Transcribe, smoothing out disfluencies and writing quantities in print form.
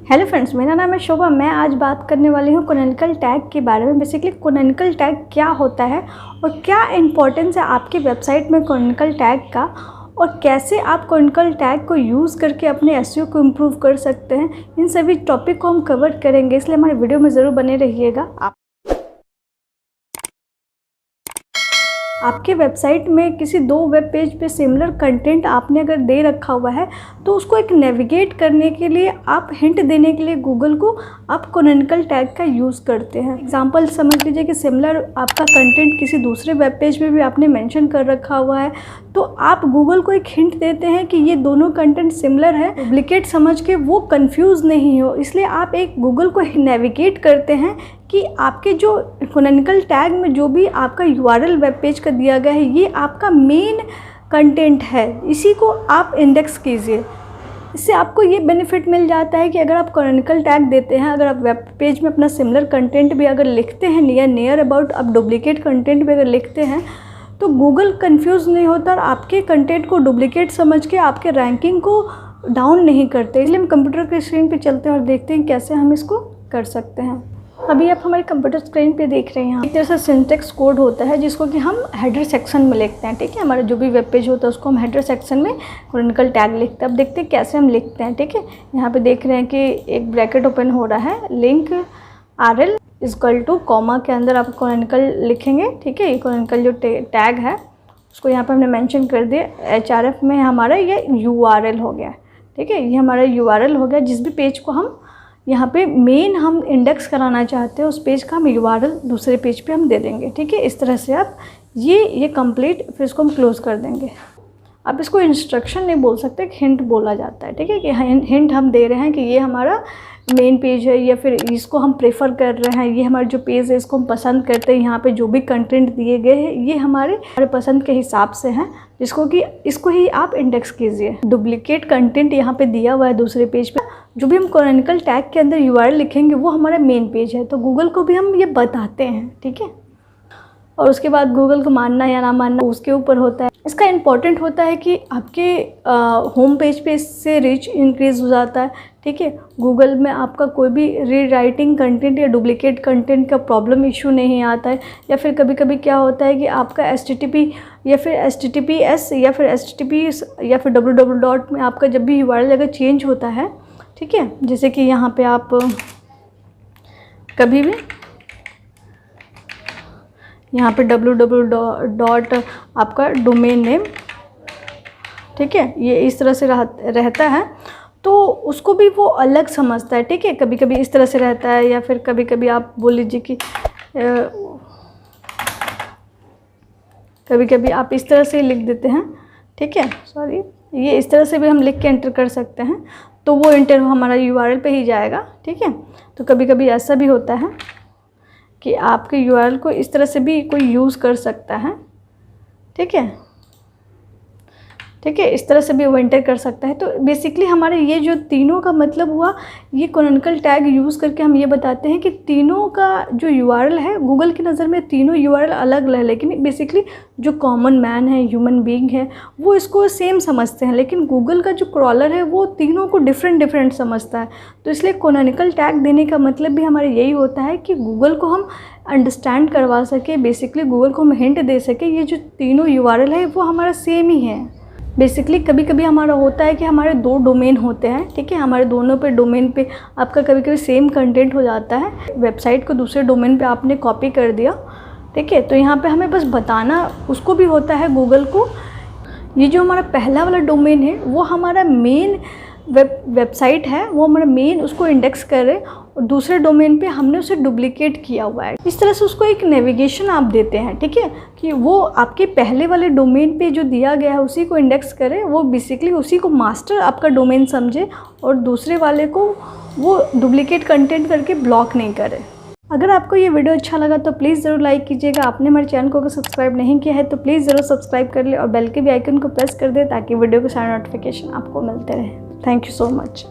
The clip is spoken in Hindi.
हेलो फ्रेंड्स, मेरा नाम है शोभा। मैं आज बात करने वाली हूँ कैनोनिकल टैग के बारे में। बेसिकली कैनोनिकल टैग क्या होता है और क्या इंपॉर्टेंस है आपकी वेबसाइट में कैनोनिकल टैग का, और कैसे आप कैनोनिकल टैग को यूज़ करके अपने एसईओ को इम्प्रूव कर सकते हैं। इन सभी टॉपिक को हम कवर करेंगे, इसलिए हमारे वीडियो में ज़रूर बने रहिएगा। आपके वेबसाइट में किसी दो वेब पेज पे सिमिलर कंटेंट आपने अगर दे रखा हुआ है तो उसको एक नेविगेट करने के लिए, आप हिंट देने के लिए गूगल को आप कैनोनिकल टैग का यूज़ करते हैं। एग्जांपल समझ लीजिए कि सिमिलर आपका कंटेंट किसी दूसरे वेब पेज में भी आपने मेंशन कर रखा हुआ है, तो आप गूगल को एक हिंट देते हैं कि ये दोनों कंटेंट सिमिलर है, डुप्लीकेट समझ के वो कंफ्यूज नहीं हो। इसलिए आप एक गूगल को नेविगेट करते हैं कि आपके जो कैनोनिकल टैग में जो भी आपका यूआरएल वेब पेज का दिया गया है, ये आपका मेन कंटेंट है, इसी को आप इंडेक्स कीजिए। इससे आपको ये बेनिफिट मिल जाता है कि अगर आप कैनोनिकल टैग देते हैं, अगर आप वेब पेज में अपना सिमिलर कंटेंट भी अगर लिखते हैं, नियर अबाउट आप डुप्लीकेट कंटेंट भी अगर लिखते हैं, तो गूगल कंफ्यूज नहीं होता और आपके कंटेंट को डुप्लीकेट समझ के आपके रैंकिंग को डाउन नहीं करते। इसलिए हम कंप्यूटर के स्क्रीन पे चलते हैं और देखते हैं कैसे हम इसको कर सकते हैं। अभी आप हमारे कंप्यूटर स्क्रीन पे देख रहे हैं, एक तरह से सिंटेक्स कोड होता है जिसको कि हम हेडर सेक्शन में लिखते हैं। ठीक है, हमारा जो भी वेब पेज होता है उसको हम हेडर सेक्शन में कैनोनिकल टैग लिखते हैं। अब देखते हैं कैसे हम लिखते हैं। ठीक है, यहाँ पे देख रहे हैं कि एक ब्रैकेट ओपन हो रहा है, link RL equal two comma के अंदर आप कैनोनिकल लिखेंगे। ठीक है, ये कैनोनिकल जो टैग है उसको यहाँ पर हमने मेंशन कर दिया। HRF में हमारा ये URL हो गया। ठीक है, ये हमारा URL हो गया। जिस भी पेज को हम यहाँ पे मेन हम इंडेक्स कराना चाहते हैं, उस पेज का हम URL दूसरे पेज पे हम दे देंगे। ठीक है, इस तरह से आप ये कंप्लीट, फिर इसको हम क्लोज़ कर देंगे। आप इसको इंस्ट्रक्शन नहीं बोल सकते, हिंट बोला जाता है। ठीक है, कि हिंट हम दे रहे हैं कि ये हमारा मेन पेज है, या फिर इसको हम प्रेफर कर रहे हैं, ये हमारा जो पेज है इसको हम पसंद करते हैं। यहाँ पे जो भी कंटेंट दिए गए हैं ये हमारे पसंद के हिसाब से हैं, जिसको कि इसको ही आप इंडेक्स कीजिए। डुप्लीकेट कंटेंट यहाँ पे दिया हुआ है दूसरे पेज पे, जो भी हम कैनोनिकल टैग के अंदर URL लिखेंगे वो हमारा मेन पेज है, तो गूगल को भी हम ये बताते हैं। ठीक है, और उसके बाद गूगल को मानना या ना मानना उसके ऊपर होता है। इसका इम्पॉर्टेंट होता है कि आपके होम पेज पे इससे रीच इंक्रीज़ हो जाता है। ठीक है, गूगल में आपका कोई भी रीराइटिंग कंटेंट या डुप्लीकेट कंटेंट का प्रॉब्लम इशू नहीं आता है। या फिर कभी कभी क्या होता है कि आपका HTTP या फिर HTTPS या फिर HTTP या फिर www में आपका जब भी URL अगर चेंज होता है, ठीक है, जैसे कि यहाँ पे आप कभी भी यहाँ पे www. आपका डोमेन नेम, ठीक है, ये इस तरह से रहता है, तो उसको भी वो अलग समझता है। ठीक है, कभी कभी इस तरह से रहता है, या फिर कभी कभी आप बोल लीजिए कि कभी कभी आप इस तरह से लिख देते हैं। ठीक है, सॉरी, ये इस तरह से भी हम लिख के एंटर कर सकते हैं, तो वो एंटर हमारा URL पे ही जाएगा। ठीक है, तो कभी कभी ऐसा भी होता है कि आपके URL को इस तरह से भी कोई यूज़ कर सकता है। ठीक है, ठीक है, इस तरह से भी वो एंटर कर सकता है। तो बेसिकली हमारे ये जो तीनों का मतलब हुआ, ये कैनोनिकल टैग यूज़ करके हम ये बताते हैं कि तीनों का जो URL है, गूगल की नज़र में तीनों URL अलग अलग है, लेकिन बेसिकली जो कॉमन मैन है, ह्यूमन बीइंग है, वो इसको सेम समझते हैं, लेकिन गूगल का जो क्रॉलर है वो तीनों को डिफरेंट समझता है। तो इसलिए कैनोनिकल टैग देने का मतलब भी हमारा यही होता है कि गूगल को हम अंडरस्टैंड करवा सके, बेसिकली गूगल को हम हिंट दे सके ये जो तीनों URL है वो हमारा सेम ही है। बेसिकली कभी कभी हमारा होता है कि हमारे दो डोमेन होते हैं। ठीक है, हमारे दोनों पे डोमेन पे आपका कभी कभी सेम कंटेंट हो जाता है, वेबसाइट को दूसरे डोमेन पे आपने कॉपी कर दिया। ठीक है, तो यहाँ पे हमें बस बताना उसको भी होता है गूगल को, ये जो हमारा पहला वाला डोमेन है वो हमारा मेन वेबसाइट है, वो हमारा मेन उसको इंडेक्स कर रहे, और दूसरे डोमेन पे हमने उसे डुप्लीकेट किया हुआ है। इस तरह से उसको एक नेविगेशन आप देते हैं। ठीक है, कि वो आपके पहले वाले डोमेन पे जो दिया गया है उसी को इंडेक्स करे, वो बेसिकली उसी को मास्टर आपका डोमेन समझे, और दूसरे वाले को वो डुप्लीकेट कंटेंट करके ब्लॉक नहीं करे। अगर आपको ये वीडियो अच्छा लगा तो प्लीज़ ज़रूर लाइक कीजिएगा। आपने हमारे चैनल को अगर सब्सक्राइब नहीं किया है तो प्लीज़ ज़रूर सब्सक्राइब कर ले, और बेल के भी आइकन को प्रेस कर दे ताकि वीडियो के सारे नोटिफिकेशन आपको मिलते रहे। Thank you so much.